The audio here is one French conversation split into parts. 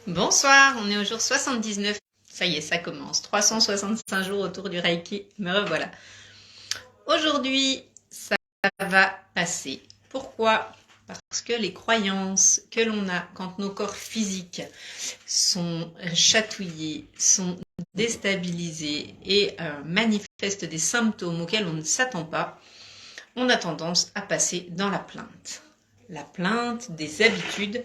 Bonsoir, on est au jour 79. Ça y est, ça commence. 365 jours autour du Reiki. Me revoilà. Aujourd'hui, ça va passer. Pourquoi? Parce que les croyances que l'on a quand nos corps physiques sont chatouillés, sont déstabilisés et manifestent des symptômes auxquels on ne s'attend pas, on a tendance à passer dans la plainte. La plainte des habitudes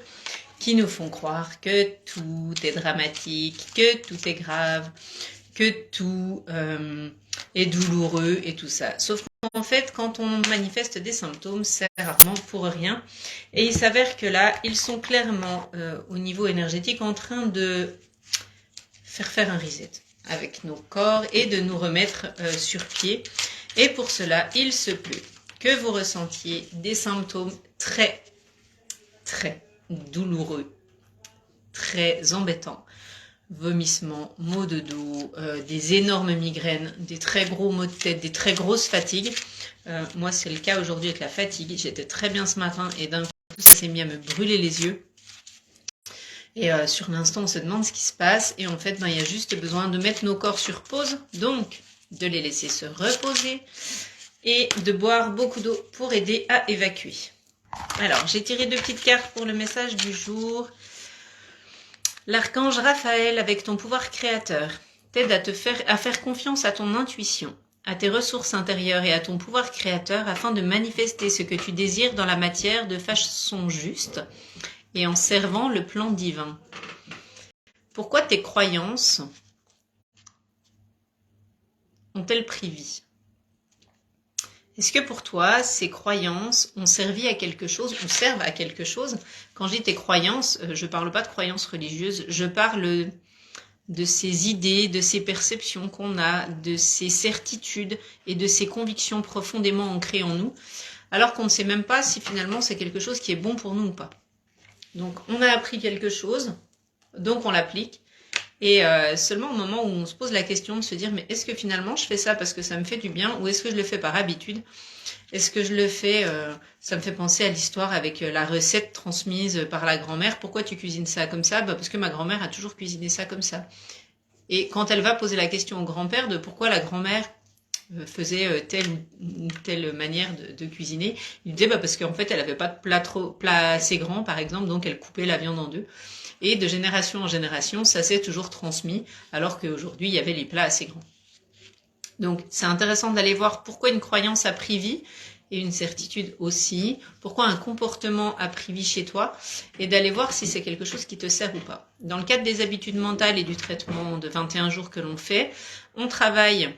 qui nous font croire que tout est dramatique, que tout est grave, que tout est douloureux et tout ça. Sauf qu'en fait, quand on manifeste des symptômes, c'est rarement pour rien. Et il s'avère que là, ils sont clairement au niveau énergétique en train de faire un reset avec nos corps et de nous remettre sur pied. Et pour cela, il se peut que vous ressentiez des symptômes très douloureux, très embêtants. Vomissements, maux de dos, des énormes migraines, des très gros maux de tête, des très grosses fatigues. Moi, c'est le cas aujourd'hui avec la fatigue. J'étais très bien ce matin et d'un coup, ça s'est mis à me brûler les yeux. Et sur l'instant, on se demande ce qui se passe. Et en fait, il y a juste besoin de mettre nos corps sur pause, donc de les laisser se reposer et de boire beaucoup d'eau pour aider à évacuer. Alors, j'ai tiré 2 petites cartes pour le message du jour. L'archange Raphaël, avec ton pouvoir créateur, t'aide à faire confiance à ton intuition, à tes ressources intérieures et à ton pouvoir créateur afin de manifester ce que tu désires dans la matière de façon juste et en servant le plan divin. Pourquoi tes croyances ont-elles pris vie? Est-ce que pour toi, ces croyances ont servi à quelque chose ou servent à quelque chose? Quand je dis tes croyances, je ne parle pas de croyances religieuses, je parle de ces idées, de ces perceptions qu'on a, de ces certitudes et de ces convictions profondément ancrées en nous, alors qu'on ne sait même pas si finalement c'est quelque chose qui est bon pour nous ou pas. Donc on a appris quelque chose, donc on l'applique, et seulement au moment où on se pose la question de se dire mais est-ce que finalement je fais ça parce que ça me fait du bien ou est-ce que je le fais par habitude? Est-ce que je le fais, ça me fait penser à l'histoire avec la recette transmise par la grand-mère. Pourquoi tu cuisines ça comme ça? Parce que ma grand-mère a toujours cuisiné ça comme ça. Et quand elle va poser la question au grand-père de pourquoi la grand-mère faisait telle ou telle manière de cuisiner, il disait parce qu'en fait elle avait pas de plat assez grand par exemple, donc elle coupait la viande en deux. Et de génération en génération, ça s'est toujours transmis, alors qu'aujourd'hui il y avait les plats assez grands. Donc c'est intéressant d'aller voir pourquoi une croyance a pris vie, et une certitude aussi, pourquoi un comportement a pris vie chez toi, et d'aller voir si c'est quelque chose qui te sert ou pas. Dans le cadre des habitudes mentales et du traitement de 21 jours que l'on fait, on travaille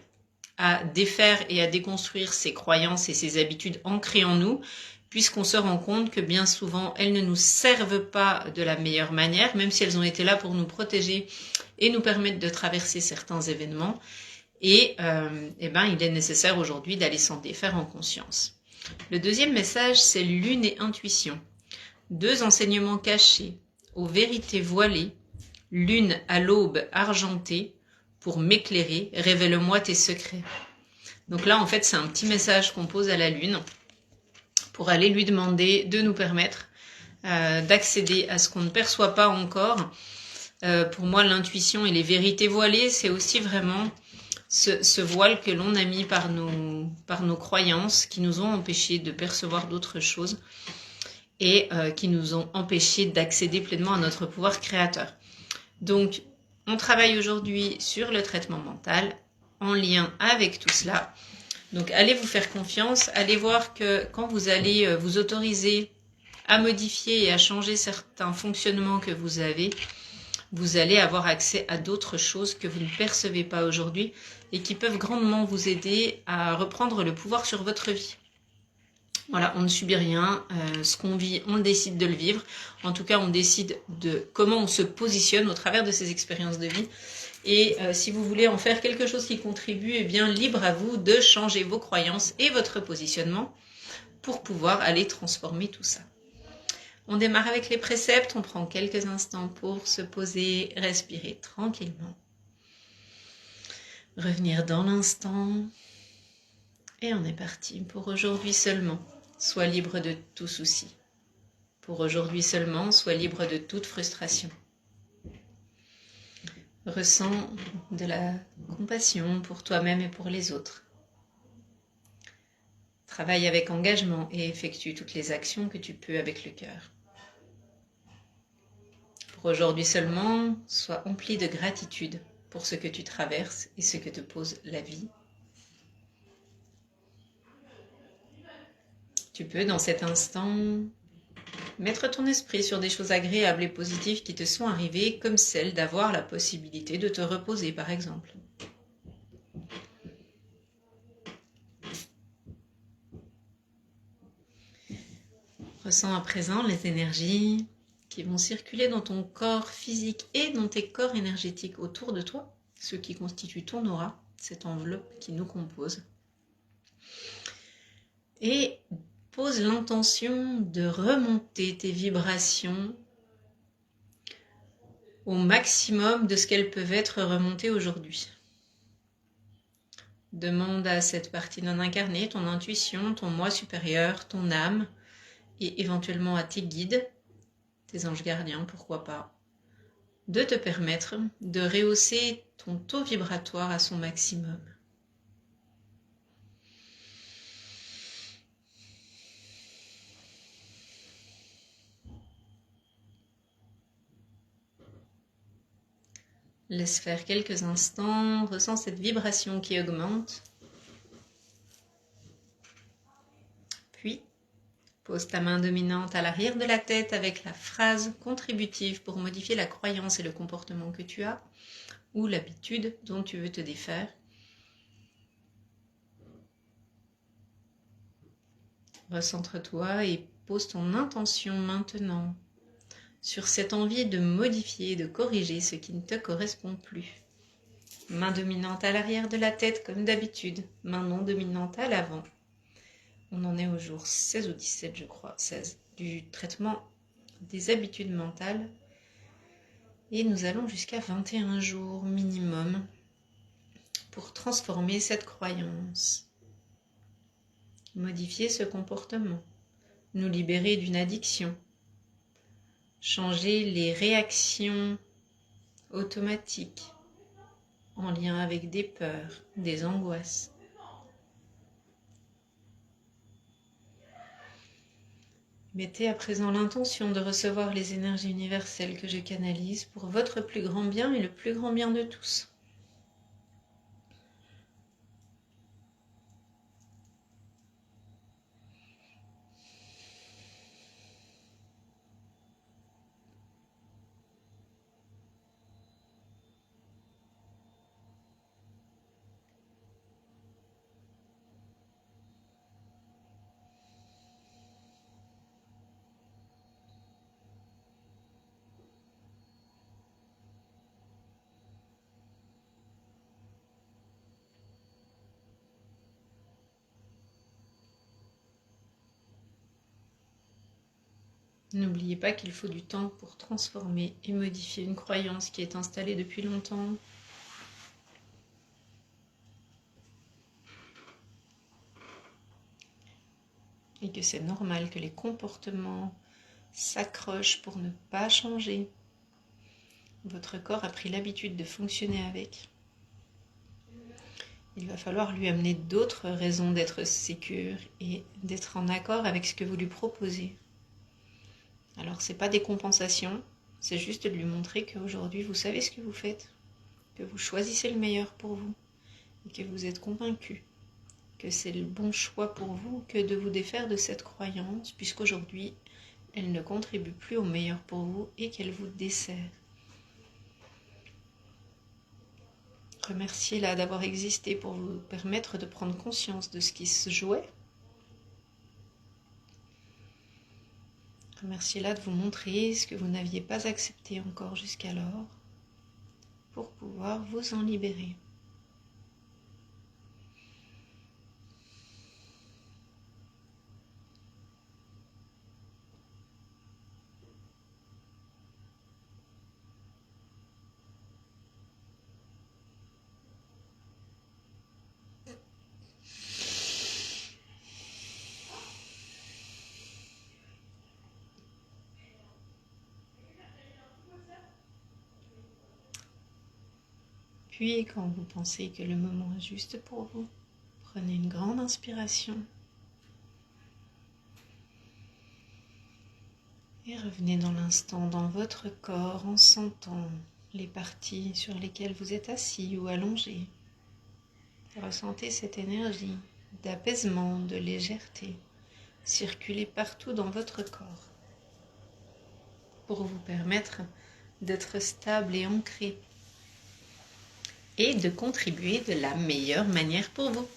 à défaire et à déconstruire ces croyances et ces habitudes ancrées en nous, puisqu'on se rend compte que bien souvent, elles ne nous servent pas de la meilleure manière, même si elles ont été là pour nous protéger et nous permettre de traverser certains événements. Et il est nécessaire aujourd'hui d'aller s'en défaire en conscience. Le deuxième message, c'est lune et intuition. 2 enseignements cachés, aux vérités voilées, lune à l'aube argentée, pour m'éclairer, révèle-moi tes secrets. Donc là, en fait, c'est un petit message qu'on pose à la lune pour aller lui demander de nous permettre d'accéder à ce qu'on ne perçoit pas encore. Pour moi, l'intuition et les vérités voilées, c'est aussi vraiment ce voile que l'on a mis par nos croyances qui nous ont empêchés de percevoir d'autres choses et qui nous ont empêchés d'accéder pleinement à notre pouvoir créateur. Donc, on travaille aujourd'hui sur le traitement mental en lien avec tout cela. Donc, allez vous faire confiance, allez voir que quand vous allez vous autoriser à modifier et à changer certains fonctionnements que vous avez, vous allez avoir accès à d'autres choses que vous ne percevez pas aujourd'hui et qui peuvent grandement vous aider à reprendre le pouvoir sur votre vie. Voilà, on ne subit rien, ce qu'on vit, on décide de le vivre. En tout cas, on décide de comment on se positionne au travers de ces expériences de vie. Et si vous voulez en faire quelque chose qui contribue, eh bien, libre à vous de changer vos croyances et votre positionnement pour pouvoir aller transformer tout ça. On démarre avec les préceptes, on prend quelques instants pour se poser, respirer tranquillement. Revenir dans l'instant. Et on est parti pour aujourd'hui seulement. Sois libre de tout souci. Pour aujourd'hui seulement, sois libre de toute frustration. Ressens de la compassion pour toi-même et pour les autres. Travaille avec engagement et effectue toutes les actions que tu peux avec le cœur. Pour aujourd'hui seulement, sois empli de gratitude pour ce que tu traverses et ce que te pose la vie. Tu peux, dans cet instant, mettre ton esprit sur des choses agréables et positives qui te sont arrivées, comme celle d'avoir la possibilité de te reposer, par exemple. Ressens à présent les énergies qui vont circuler dans ton corps physique et dans tes corps énergétiques autour de toi, ce qui constitue ton aura, cette enveloppe qui nous compose. Et pose l'intention de remonter tes vibrations au maximum de ce qu'elles peuvent être remontées aujourd'hui. Demande à cette partie non incarnée, ton intuition, ton moi supérieur, ton âme, et éventuellement à tes guides, tes anges gardiens, pourquoi pas, de te permettre de rehausser ton taux vibratoire à son maximum. Laisse faire quelques instants, ressens cette vibration qui augmente. Puis, pose ta main dominante à l'arrière de la tête avec la phrase contributive pour modifier la croyance et le comportement que tu as ou l'habitude dont tu veux te défaire. Recentre-toi et pose ton intention maintenant sur cette envie de modifier, de corriger ce qui ne te correspond plus. Main dominante à l'arrière de la tête comme d'habitude, main non dominante à l'avant. On en est au jour 16 ou 17 je crois, 16, du traitement des habitudes mentales. Et nous allons jusqu'à 21 jours minimum pour transformer cette croyance, modifier ce comportement, nous libérer d'une addiction, changer les réactions automatiques en lien avec des peurs, des angoisses. Mettez à présent l'intention de recevoir les énergies universelles que je canalise pour votre plus grand bien et le plus grand bien de tous. N'oubliez pas qu'il faut du temps pour transformer et modifier une croyance qui est installée depuis longtemps. Et que c'est normal que les comportements s'accrochent pour ne pas changer. Votre corps a pris l'habitude de fonctionner avec. Il va falloir lui amener d'autres raisons d'être sécure et d'être en accord avec ce que vous lui proposez. Alors, ce n'est pas des compensations, c'est juste de lui montrer qu'aujourd'hui, vous savez ce que vous faites, que vous choisissez le meilleur pour vous, et que vous êtes convaincu que c'est le bon choix pour vous que de vous défaire de cette croyance, puisqu'aujourd'hui, elle ne contribue plus au meilleur pour vous et qu'elle vous dessert. Remerciez-la d'avoir existé pour vous permettre de prendre conscience de ce qui se jouait. Remerciez-la de vous montrer ce que vous n'aviez pas accepté encore jusqu'alors pour pouvoir vous en libérer. Puis quand vous pensez que le moment est juste pour vous, prenez une grande inspiration. Et revenez dans l'instant, dans votre corps, en sentant les parties sur lesquelles vous êtes assis ou allongé. Ressentez cette énergie d'apaisement, de légèreté circuler partout dans votre corps pour vous permettre d'être stable et ancré et de contribuer de la meilleure manière pour vous.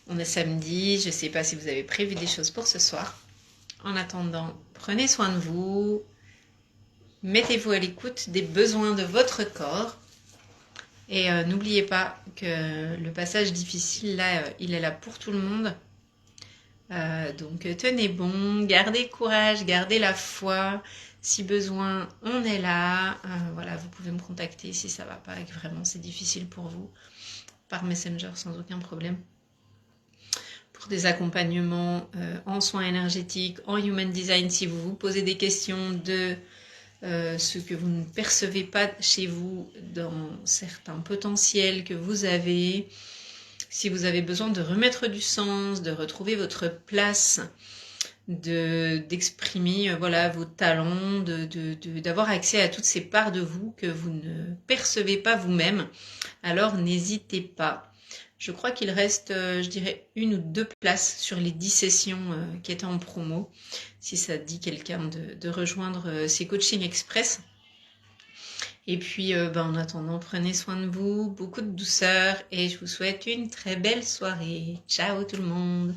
On est samedi, je ne sais pas si vous avez prévu des choses pour ce soir. En attendant, prenez soin de vous, mettez-vous à l'écoute des besoins de votre corps et n'oubliez pas que le passage difficile, là, il est là pour tout le monde. Donc tenez bon, gardez courage, gardez la foi. Si besoin, on est là. Voilà, vous pouvez me contacter si ça va pas et que vraiment c'est difficile pour vous par Messenger sans aucun problème. Pour des accompagnements en soins énergétiques, en human design, si vous vous posez des questions de ce que vous ne percevez pas chez vous dans certains potentiels que vous avez, si vous avez besoin de remettre du sens, de retrouver votre place, d'exprimer voilà, vos talents, d'avoir accès à toutes ces parts de vous que vous ne percevez pas vous-même, alors n'hésitez pas. Je crois qu'il reste, je dirais, 1 ou 2 places sur les 10 sessions qui étaient en promo, si ça dit quelqu'un de rejoindre ces coachings express. Et puis, en attendant, prenez soin de vous, beaucoup de douceur, et je vous souhaite une très belle soirée. Ciao tout le monde!